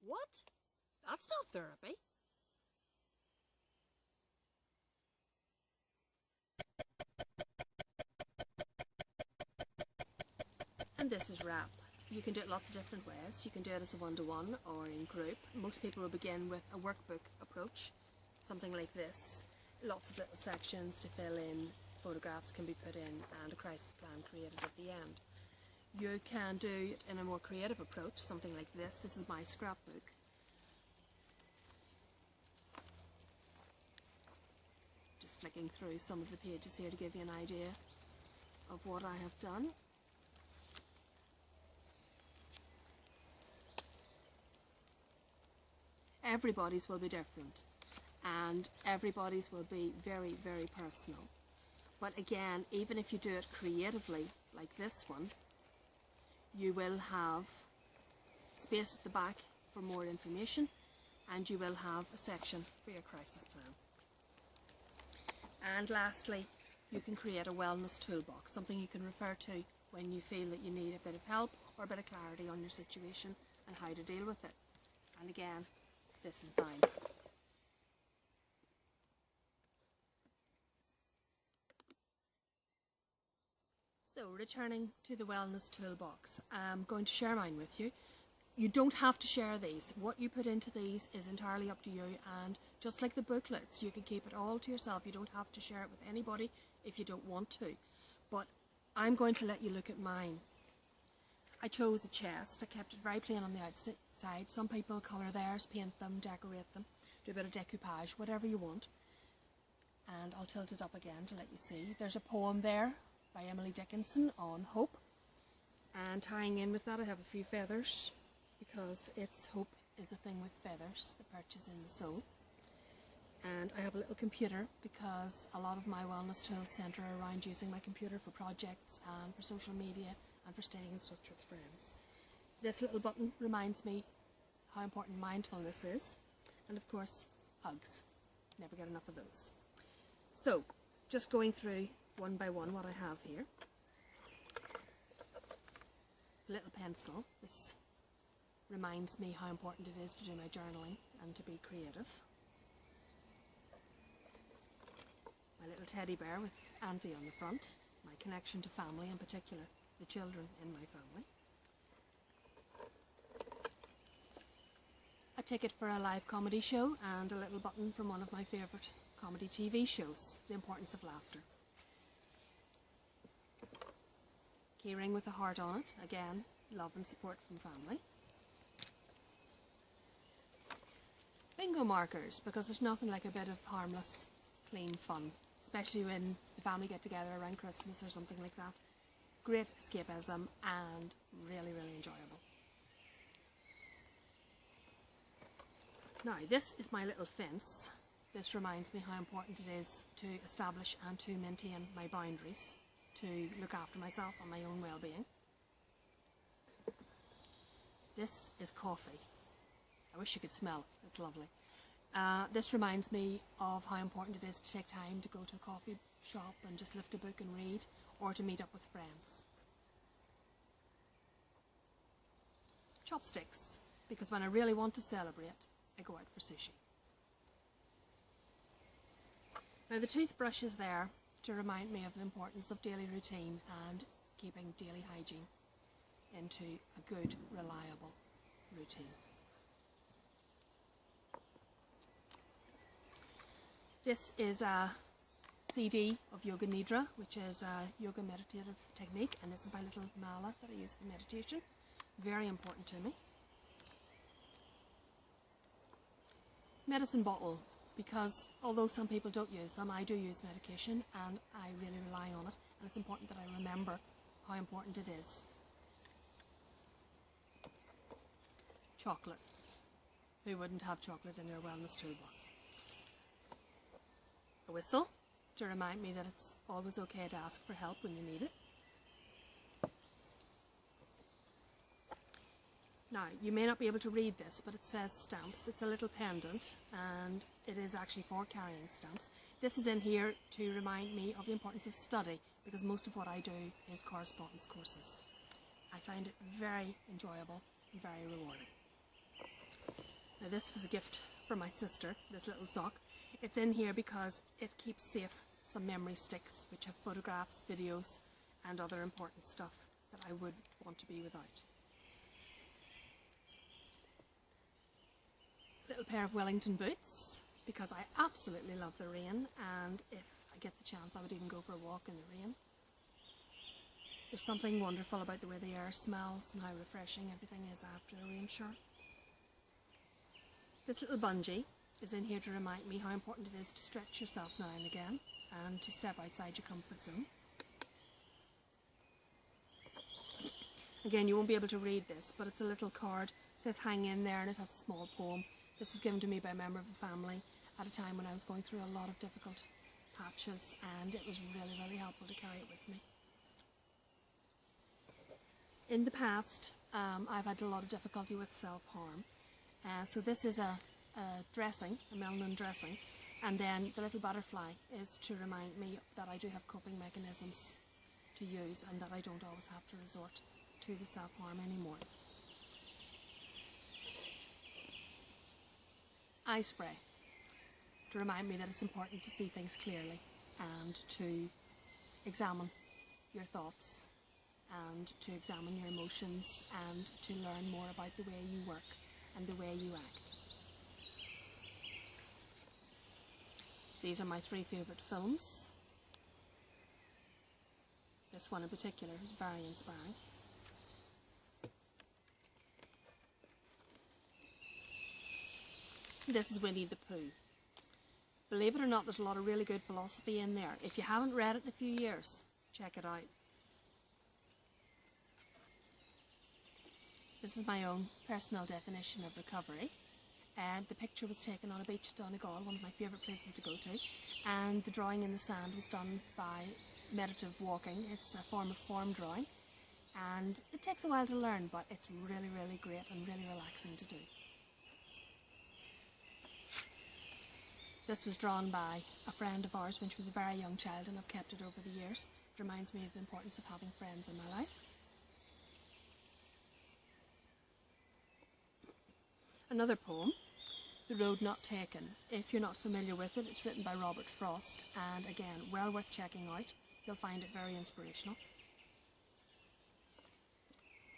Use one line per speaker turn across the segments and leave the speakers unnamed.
What? That's not therapy. And this is wrap. You can do it lots of different ways. You can do it as a one-to-one or in group. Most people will begin with a workbook approach, something like this. Lots of little sections to fill in, photographs can be put in, and a crisis plan created at the end. You can do it in a more creative approach, something like this. This is my scrapbook. Just flicking through some of the pages here to give you an idea of what I have done. Everybody's will be different, and everybody's will be very, very personal. But again, even if you do it creatively, like this one, you will have space at the back for more information, and you will have a section for your crisis plan. And lastly, you can create a wellness toolbox, something you can refer to when you feel that you need a bit of help or a bit of clarity on your situation and how to deal with it. And again, this is mine. So returning to the wellness toolbox, I'm going to share mine with you. You don't have to share these. What you put into these is entirely up to you, and just like the booklets, you can keep it all to yourself. You don't have to share it with anybody if you don't want to. But I'm going to let you look at mine. I chose a chest. I kept it very plain on the outside. Some people colour theirs, paint them, decorate them, do a bit of decoupage, whatever you want. And I'll tilt it up again to let you see. There's a poem there by Emily Dickinson on hope. And tying in with that, I have a few feathers, because it's hope is a thing with feathers, the perch is in the soul. And I have a little computer, because a lot of my wellness tools centre around using my computer for projects and for social media and for staying in touch with friends. This little button reminds me how important mindfulness is, and of course hugs. Never get enough of those. So just going through one by one what I have here. A little pencil. This reminds me how important it is to do my journaling and to be creative. My little teddy bear with Auntie on the front, my connection to family, in particular the children in my family. A ticket for a live comedy show and a little button from one of my favourite comedy TV shows, The Importance of Laughter. Keyring with a heart on it, again, love and support from family. Bingo markers, because there's nothing like a bit of harmless, clean fun, especially when the family get together around Christmas or something like that. Great escapism and really, really enjoyable. Now, this is my little fence. This reminds me how important it is to establish and to maintain my boundaries, to look after myself and my own well-being. This is coffee. I wish you could smell it, it's lovely. This reminds me of how important it is to take time to go to a coffee shop and just lift a book and read, or to meet up with friends. Chopsticks, because when I really want to celebrate, I go out for sushi. Now the toothbrush is there to remind me of the importance of daily routine and keeping daily hygiene into a good, reliable routine. This is a CD of Yoga Nidra, which is a yoga meditative technique, and this is my little mala that I use for meditation. Very important to me. Medicine bottle, because although some people don't use them, I do use medication and I really rely on it, and it's important that I remember how important it is. Chocolate. Who wouldn't have chocolate in their wellness toolbox? A whistle, to remind me that it's always okay to ask for help when you need it. Now, you may not be able to read this, but it says stamps. It's a little pendant, and it is actually for carrying stamps. This is in here to remind me of the importance of study, because most of what I do is correspondence courses. I find it very enjoyable and very rewarding. Now this was a gift from my sister, this little sock. It's in here because it keeps safe some memory sticks which have photographs, videos and other important stuff that I would want to be without. Little pair of Wellington boots because I absolutely love the rain, and if I get the chance I would even go for a walk in the rain. There's something wonderful about the way the air smells and how refreshing everything is after a rain shower. This little bungee is in here to remind me how important it is to stretch yourself now and again and to step outside your comfort zone. Again, you won't be able to read this, but it's a little card. It says hang in there, and it has a small poem. This was given to me by a member of the family at a time when I was going through a lot of difficult patches, and it was really, really helpful to carry it with me. In the past, I've had a lot of difficulty with self-harm. So this is a dressing, a melanin dressing, and then the little butterfly is to remind me that I do have coping mechanisms to use and that I don't always have to resort to the self-harm anymore. Eye spray, to remind me that it's important to see things clearly and to examine your thoughts and to examine your emotions and to learn more about the way you work and the way you act. These are my 3 favourite films. This one in particular is very inspiring. This is Winnie the Pooh. Believe it or not, there's a lot of really good philosophy in there. If you haven't read it in a few years, check it out. This is my own personal definition of recovery. The picture was taken on a beach at Donegal, one of my favourite places to go to, and the drawing in the sand was done by meditative walking. It's a form of form drawing, and it takes a while to learn, but it's really, really great and really relaxing to do. This was drawn by a friend of ours when she was a very young child, and I've kept it over the years. It reminds me of the importance of having friends in my life. Another poem, The Road Not Taken. If you're not familiar with it, it's written by Robert Frost, and again, well worth checking out. You'll find it very inspirational.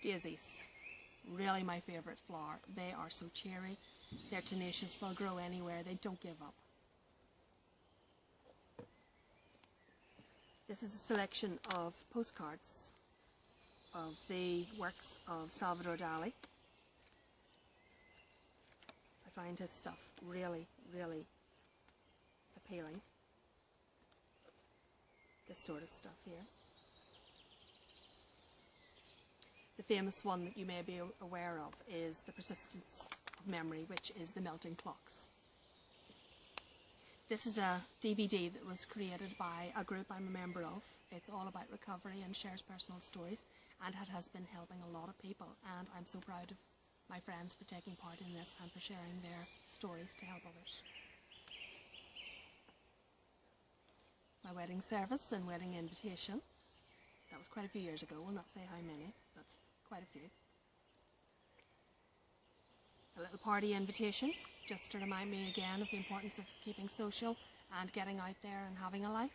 Daisies, really my favourite flower. They are so cheery, they're tenacious, they'll grow anywhere, they don't give up. This is a selection of postcards of the works of Salvador Dali. I find his stuff really, really appealing. This sort of stuff here. The famous one that you may be aware of is The Persistence of Memory, which is The Melting Clocks. This is a DVD that was created by a group I'm a member of. It's all about recovery and shares personal stories, and it has been helping a lot of people, and I'm so proud of my friends for taking part in this and for sharing their stories to help others. My wedding service and wedding invitation. That was quite a few years ago, we'll not say how many, but quite a few. A little party invitation, just to remind me again of the importance of keeping social and getting out there and having a life.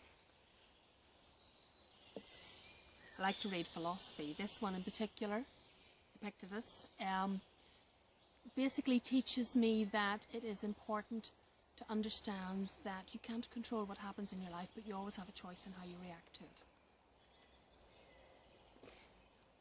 I like to read philosophy. This one in particular, Epictetus, basically teaches me that it is important to understand that you can't control what happens in your life, but you always have a choice in how you react to it.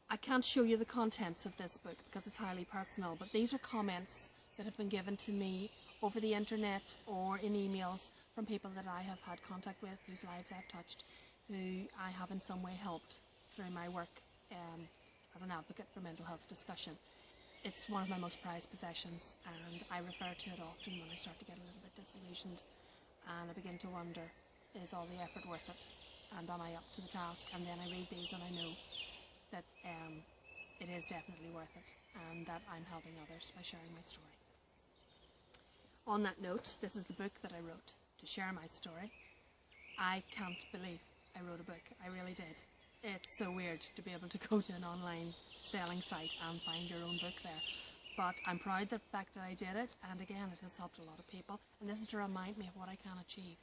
I can't show you the contents of this book because it's highly personal, but these are comments that have been given to me over the internet or in emails from people that I have had contact with, whose lives I've touched, who I have in some way helped through my work as an advocate for mental health discussion. It's one of my most prized possessions, and I refer to it often when I start to get a little bit disillusioned and I begin to wonder, is all the effort worth it, and am I up to the task? And then I read these and I know that it is definitely worth it and that I'm helping others by sharing my story. On that note, this is the book that I wrote to share my story. I can't believe I wrote a book, I really did. It's so weird to be able to go to an online selling site and find your own book there. But I'm proud of the fact that I did it, and again, it has helped a lot of people, and this is to remind me of what I can achieve.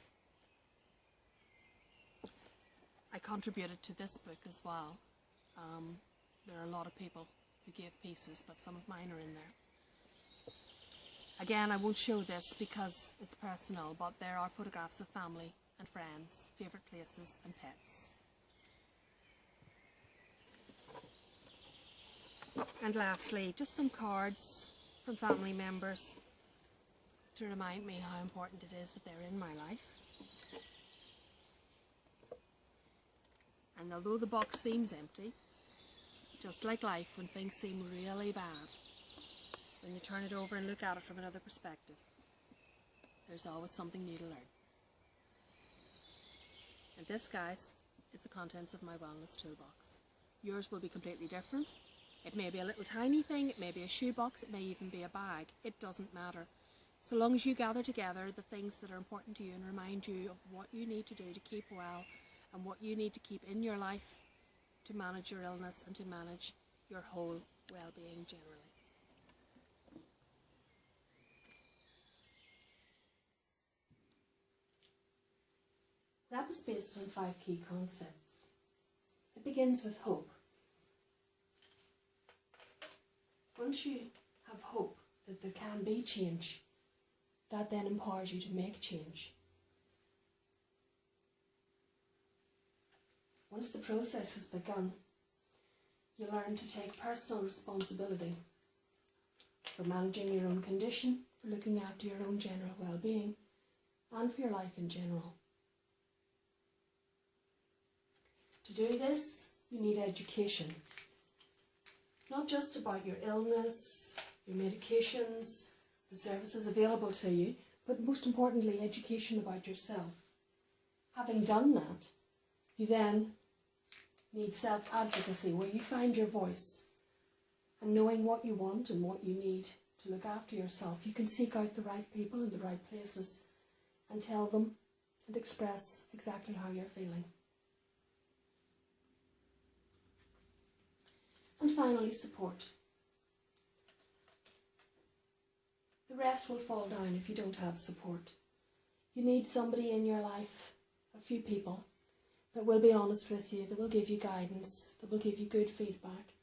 I contributed to this book as well. There are a lot of people who gave pieces, but some of mine are in there. Again, I won't show this because it's personal, but there are photographs of family and friends, favourite places and pets. And lastly, just some cards from family members to remind me how important it is that they're in my life. And although the box seems empty, just like life, when things seem really bad, when you turn it over and look at it from another perspective, there's always something new to learn. And this, guys, is the contents of my wellness toolbox. Yours will be completely different. It may be a little tiny thing, it may be a shoebox, it may even be a bag. It doesn't matter. So long as you gather together the things that are important to you and remind you of what you need to do to keep well and what you need to keep in your life to manage your illness and to manage your whole well-being generally. RAP is based on 5 key concepts. It begins with hope. Once you have hope that there can be change, that then empowers you to make change. Once the process has begun, you learn to take personal responsibility for managing your own condition, for looking after your own general well-being, and for your life in general. To do this, you need education. Not just about your illness, your medications, the services available to you, but most importantly, education about yourself. Having done that, you then need self-advocacy, where you find your voice. And knowing what you want and what you need to look after yourself, you can seek out the right people in the right places and tell them and express exactly how you're feeling. And finally, support. The rest will fall down if you don't have support. You need somebody in your life, a few people, that will be honest with you, that will give you guidance, that will give you good feedback,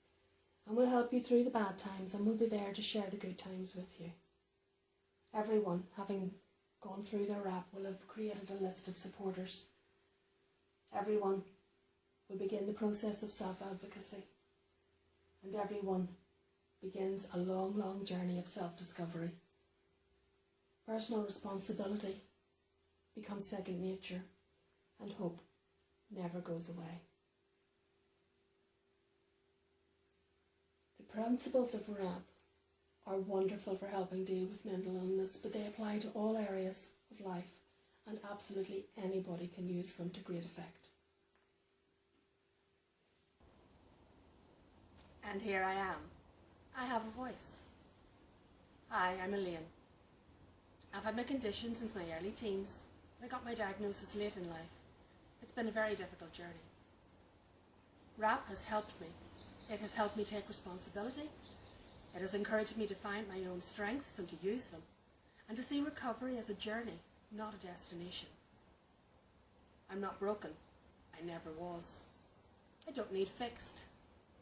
and will help you through the bad times, and will be there to share the good times with you. Everyone, having gone through their RAP, will have created a list of supporters. Everyone will begin the process of self-advocacy. And everyone begins a long, long journey of self-discovery. Personal responsibility becomes second nature, and hope never goes away. The principles of RAP are wonderful for helping deal with mental illness, but they apply to all areas of life, and absolutely anybody can use them to great effect. And here I am. I have a voice. Hi, I'm Elaine. I've had my condition since my early teens. I got my diagnosis late in life. It's been a very difficult journey. RAP has helped me. It has helped me take responsibility. It has encouraged me to find my own strengths and to use them, and to see recovery as a journey, not a destination. I'm not broken. I never was. I don't need fixed.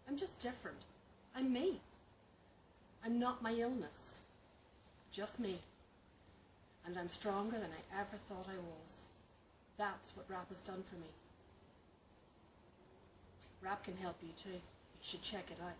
I'm just different. I'm me. I'm not my illness. Just me. And I'm stronger than I ever thought I was. That's what RAP has done for me. RAP can help you too. You should check it out.